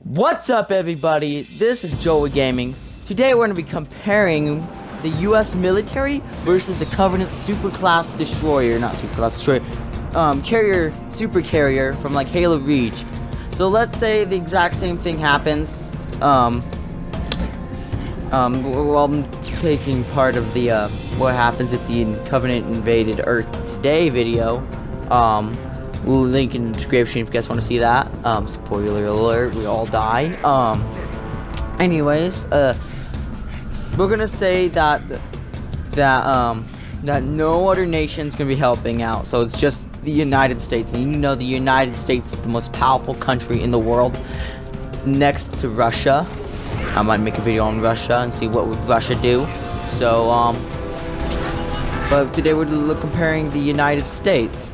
What's up, everybody? This is Joey Gaming. Today we're going to be comparing the US military versus the Covenant Superclass Destroyer, not Superclass Destroyer, Supercarrier from like Halo Reach. So let's say the exact same thing happens. While I'm taking part of the what happens if the Covenant invaded Earth today video. Link in the description if you guys want to see that. Spoiler alert, we all die. Anyways, we're gonna say that no other nation's gonna be helping out, so it's just the United States, and you know the United States is the most powerful country in the world, next to Russia. I might make a video on Russia and see what would Russia do. So but today we're comparing the United States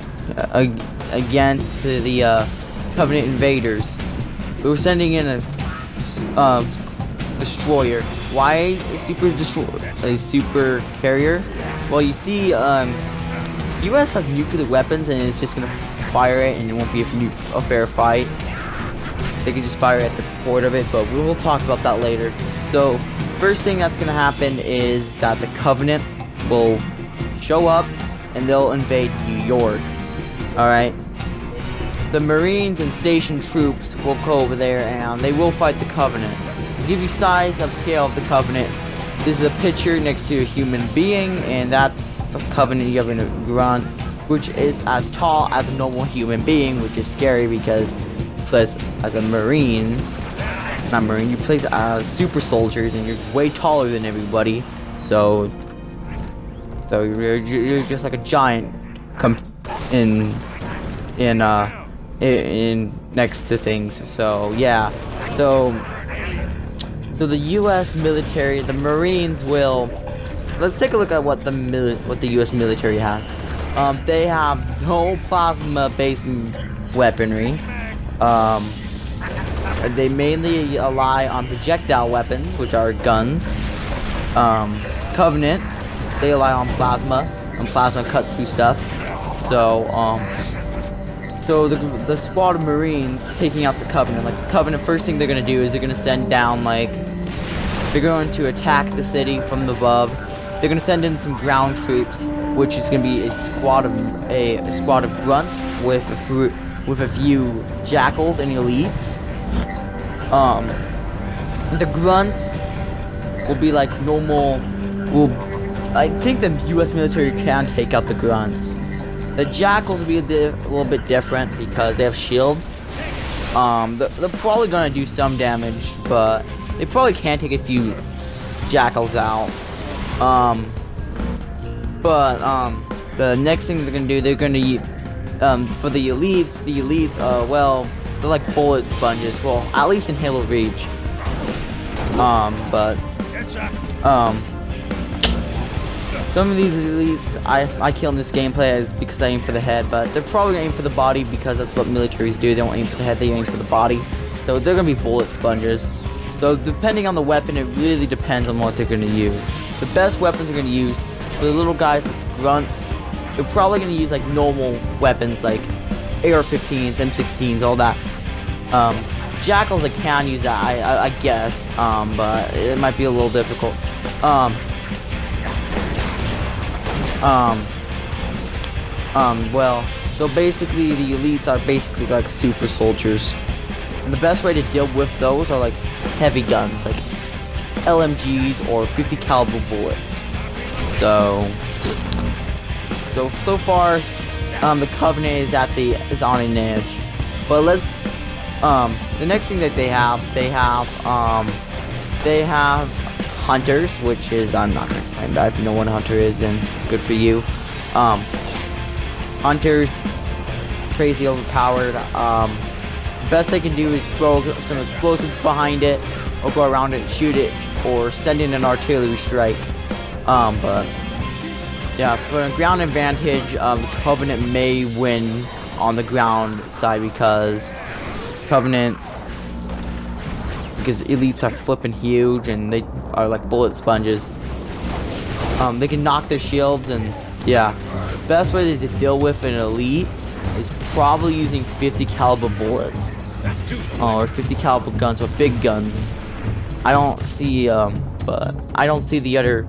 against the Covenant invaders. We were sending in a destroyer. Why a super carrier? Well, you see, U.S. has nuclear weapons, and it's just gonna fire it, and it won't be a fair fight. They can just fire it at the port of it, but we will talk about that later. So, first thing that's gonna happen is that the Covenant will show up, and they'll invade New York. Alright, the Marines and station troops will go over there and they will fight the Covenant. To give you size of scale of the Covenant, this is a picture next to a human being, and that's the Covenant you have in a grunt, which is as tall as a normal human being, which is scary because you play as a Marine, not Marine, you play as super soldiers and you're way taller than everybody, so you're just like a giant in next to things. So yeah, so the U.S. military, the Marines will. Let's take a look at what the U.S. military has. They have no plasma-based weaponry. They mainly rely on projectile weapons, which are guns. Covenant, they rely on plasma, and plasma cuts through stuff. So the squad of Marines taking out the Covenant, like the Covenant, first thing they're gonna do is they're gonna send down, like, they're going to attack the city from above. They're gonna send in some ground troops, which is gonna be a squad of grunts with a few jackals and elites. The grunts will be like normal. I think the U.S. military can take out the grunts. The jackals will be a little bit different because they have shields. They're probably gonna do some damage, but they probably can take a few jackals out. The next thing they're gonna do, they're gonna use, for the elites, well, they're like bullet sponges. Well, at least in Halo Reach. Some of these elites I kill in this gameplay is because I aim for the head, but they're probably gonna aim for the body because that's what militaries do. They don't aim for the head, they aim for the body. So they're gonna be bullet sponges. So depending on the weapon, it really depends on what they're gonna use. The best weapons they're gonna use for the little guys, like grunts, they're probably gonna use like normal weapons like AR-15s, M16s, all that. Jackals, I can use that, I guess, but it might be a little difficult. Well, so basically the elites are basically like super soldiers. And the best way to deal with those are like heavy guns, like LMGs or 50 caliber bullets. So far, the Covenant is on an edge. But let's, the next thing that they have hunters, which is, I'm not gonna explain that. If you know what a hunter is, then good for you. Hunters, crazy overpowered. The best they can do is throw some explosives behind it, or go around it and shoot it, or send in an artillery strike. But yeah, for a ground advantage, the Covenant may win on the ground side because elites are flipping huge and they are like bullet sponges. They can knock their shields, and yeah, best way to deal with an elite is probably using 50 caliber bullets. or 50 caliber guns or big guns. I don't see but I don't see the other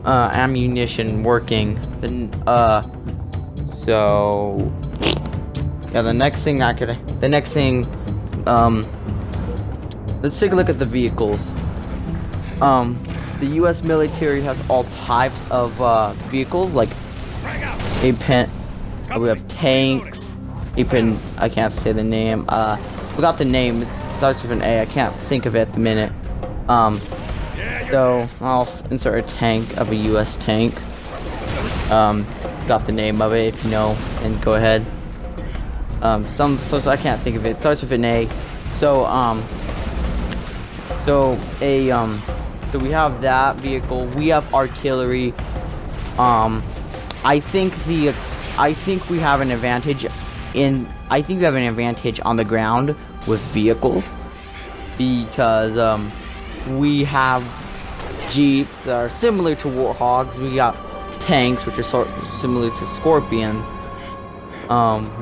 ammunition working. Then so yeah, the next thing let's take a look at the vehicles. The US military has all types of vehicles, like we have tanks, I can't say the name, forgot the name, it starts with an A, I can't think of it at the minute. So I'll insert a tank of a US tank. Got the name of it if you know, and go ahead. So I can't think of it. It starts with an A. So so we have that vehicle. We have artillery. I think we have an advantage on the ground with vehicles, because we have jeeps that are similar to warthogs. We got tanks, which are similar to scorpions.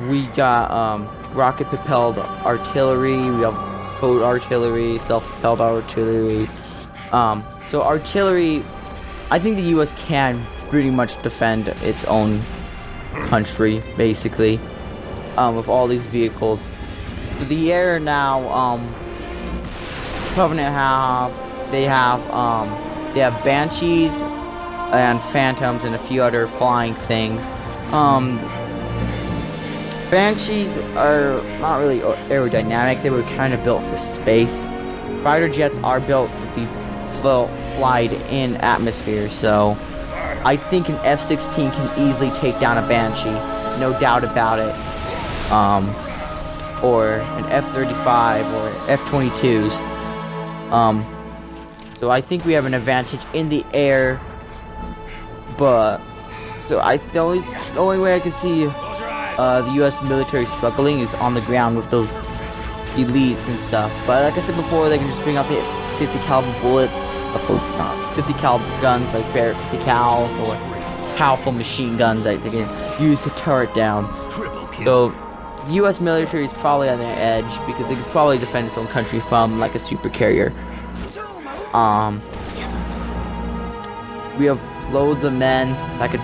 We got rocket propelled artillery. We have towed artillery, self-propelled artillery. So artillery, I think the US can pretty much defend its own country, basically, with all these vehicles. The air now, Covenant they have Banshees and Phantoms and a few other flying things. Banshees are not really aerodynamic. They were kind of built for space. Fighter jets are built to be flied in atmosphere, so I think an F-16 can easily take down a Banshee, no doubt about it. Or an F-35 or F-22s. So I think we have an advantage in the air, but so the only way I can see the U.S. military struggling is on the ground with those elites and stuff. But like I said before, they can just bring out the 50 caliber bullets, 50 caliber guns like Barrett 50 cals, or powerful machine guns that they can use to tear it down. So the U.S. military is probably on their edge because they could probably defend its own country from like a supercarrier. We have loads of men that could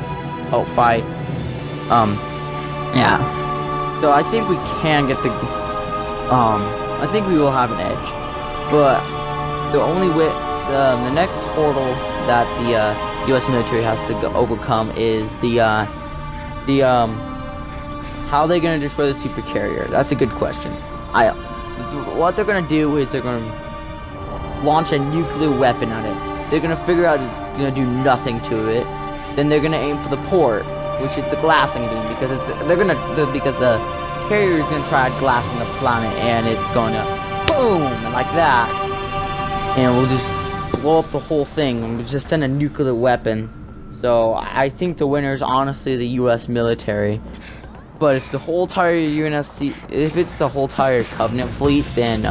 help fight. Yeah. So I think we can get the I think we will have an edge. But the only way, the next hurdle that the U.S. military has to overcome is how are they going to destroy the supercarrier? That's a good question. What they're going to do is they're going to launch a nuclear weapon at it. They're going to figure out it's going to do nothing to it. Then they're going to aim for the port, which is the glassing beam, because because the carrier is going to try glassing the planet, and it's going to boom like that, and we'll just blow up the whole thing, and we'll just send a nuclear weapon. So I think the winner is honestly the U.S. military. But if the whole entire UNSC, if it's the whole entire Covenant fleet, then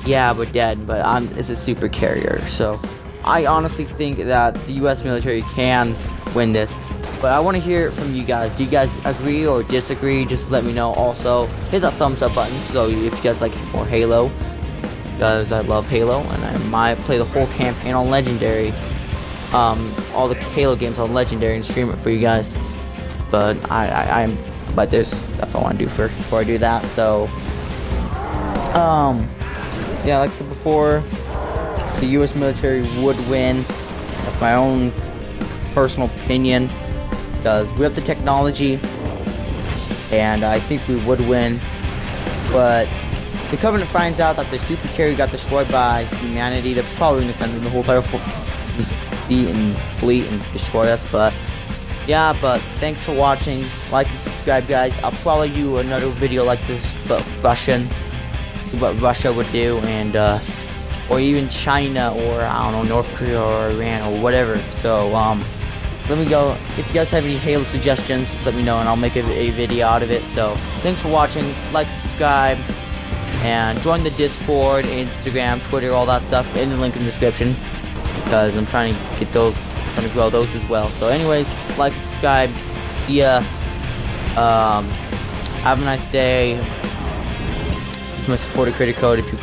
yeah, we're dead. But it's a super carrier, so I honestly think that the U.S. military can win this. But I want to hear it from you guys. Do you guys agree or disagree? Just let me know. Also, hit that thumbs up button. So if you guys like more Halo, because I love Halo, and I might play the whole campaign on Legendary, all the Halo games on Legendary, and stream it for you guys. But but there's stuff I want to do first before I do that. So, yeah, like I said before, the U.S. military would win. That's my own personal opinion, because we have the technology, and I think we would win. But if the Covenant finds out that their supercarrier got destroyed by humanity, they're probably going to send in the whole entire fleet and destroy us. But yeah, but thanks for watching. Like and subscribe, guys. I'll probably do another video like this, but Russian. See what Russia would do, and or even China, or I don't know, North Korea or Iran or whatever. So let me go. If you guys have any Halo suggestions, let me know, and I'll make a video out of it. So thanks for watching. Like, subscribe, and join the Discord, Instagram, Twitter, all that stuff in the link in the description, because I'm trying to get those. Trying to grow those as well. So anyways, like and subscribe. See ya. Have a nice day. my supporter creator code if you